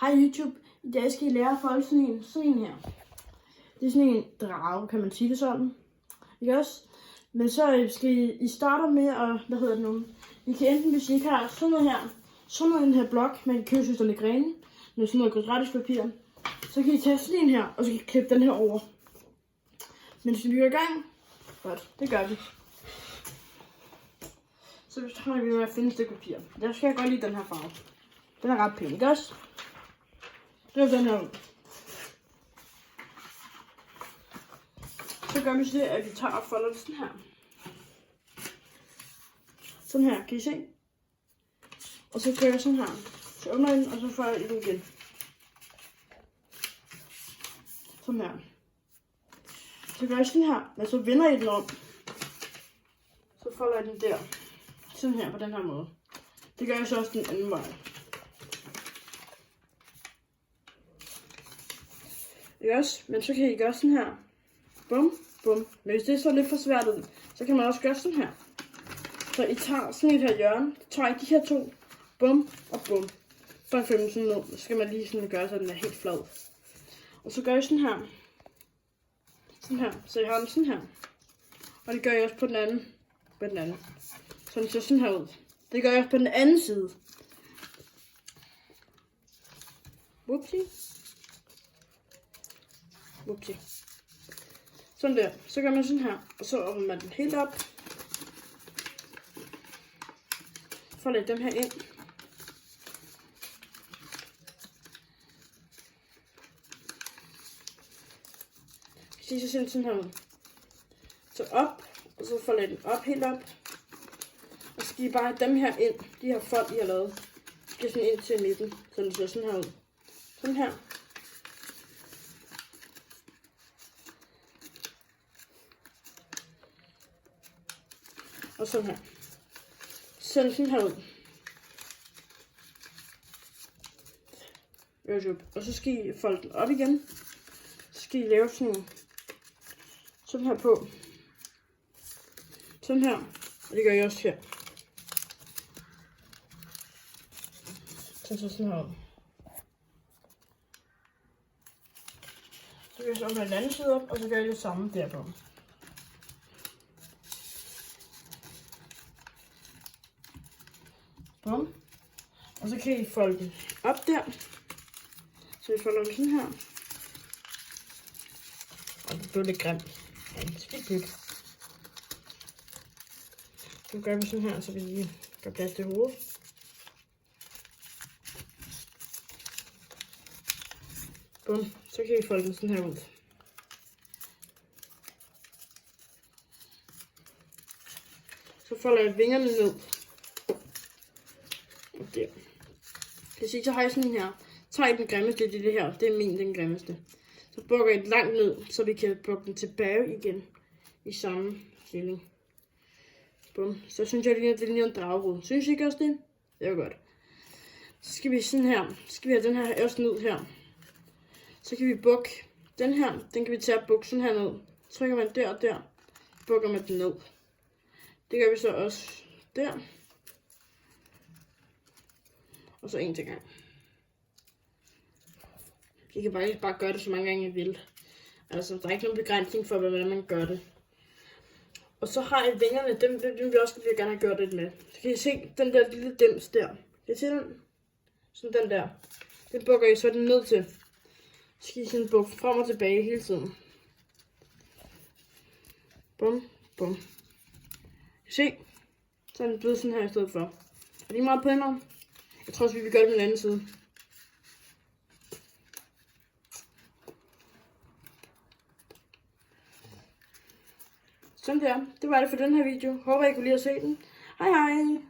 Hej YouTube, i dag skal I lære at folde sådan en her. Det er sådan en drage, kan man sige det sådan. Ikke også? Men så skal I starte med at, I kan enten, hvis I ikke har sådan noget her, sådan noget i den her blok, man kan købe sådan lidt grene, med sådan noget kvadratisk papir, så kan I tage sådan en her, og så kan I klippe den her over. Men hvis vi går i gang, godt, det gør vi. Så starter vi med at finde et stykke papir. Der skal jeg godt lide den her farve. Den er ret pæn, ikke også? Det er den her ud. Så gør vi det, at vi tager og folder det sådan her. Sådan her, kan I se? Og så gør jeg sådan her. Så åbner jeg den, og så folder jeg den igen. Sådan her. Så gør jeg sådan her, men så vender jeg den om. Så folder jeg den der. Sådan her, på den her måde. Det gør jeg så også den anden vej. Ikke også? Men så kan I gøre sådan her. Bum, bum. Men hvis det så lidt for svært ud, så kan man også gøre sådan her. Så I tager sådan et her hjørne, tager I de her to, bum og bum. Så finder man sådan noget. Så skal man lige sådan gøre, så den er helt flad. Og så gør I sådan her. Sådan her. Så I har den sådan her. Og det gør jeg også på den anden. Så den ser sådan her ud. Det gør jeg også på den anden side. Whoopsie. Whoopsie. Sådan der. Så gør man sådan her. Og så åbner man den helt op. For at lægge dem her ind. Så ser den sådan her ud. Så op. Og så får jeg den op, helt op. Og så skal I bare have dem her ind. De her fold, I har lavet. Skal sådan ind til midten. Så den ser sådan her ud. Sådan her. Og sådan her. Så sådan her ud. Og så skal I folde den op igen. Så skal I lave sådan her på. Sådan her. Og det gør jeg også her. Så sådan her ud. Så gør jeg så på den anden side op, og så gør jeg det samme derpå. Bum. Og så kan I folde den op der. Så vi folder den sådan her. Og det blev lidt grimt. Ja, det skal ikke. Så gør vi sådan her, så vi lige gør plads til hovedet. Bum. Så kan I folde den sådan her ud. Så folder jeg vingerne ned. Og der. Hvis I så har jeg sådan her. Tager I den grimmeste, det er det her. Det er den grimmeste. Så bukker I den langt ned, så vi kan bukke den tilbage igen. I samme stilling. Bum. Så synes jeg, det ligner en dragerod. Synes I ikke også det? Det var godt. Så skal vi sådan her. Så skal vi have den her også ned her. Så kan vi bukke den her. Den kan vi tage og bukke sådan her ned. Trykker man der og der. Bukker man den ned. Det gør vi så også der. Og så en til gang. I kan bare gøre det så mange gange I vil. Altså, der er ikke nogen begrænsning for, hvordan man gør det. Og så har I vingerne, dem vil jeg også gerne have gjort lidt med. Så kan I se den der lille dims der. Kan I se den? Sådan den der. Den bukker I så den ned til. Så skal I sådan bukke frem og tilbage hele tiden. Bum, bum. Kan I se? Så er den blevet sådan her i stedet for. Er det meget pænere? Jeg tror også, vi vil gøre det på den anden side. Sådan der. Det var det for den her video. Håber I kunne lide at se den. Hej hej!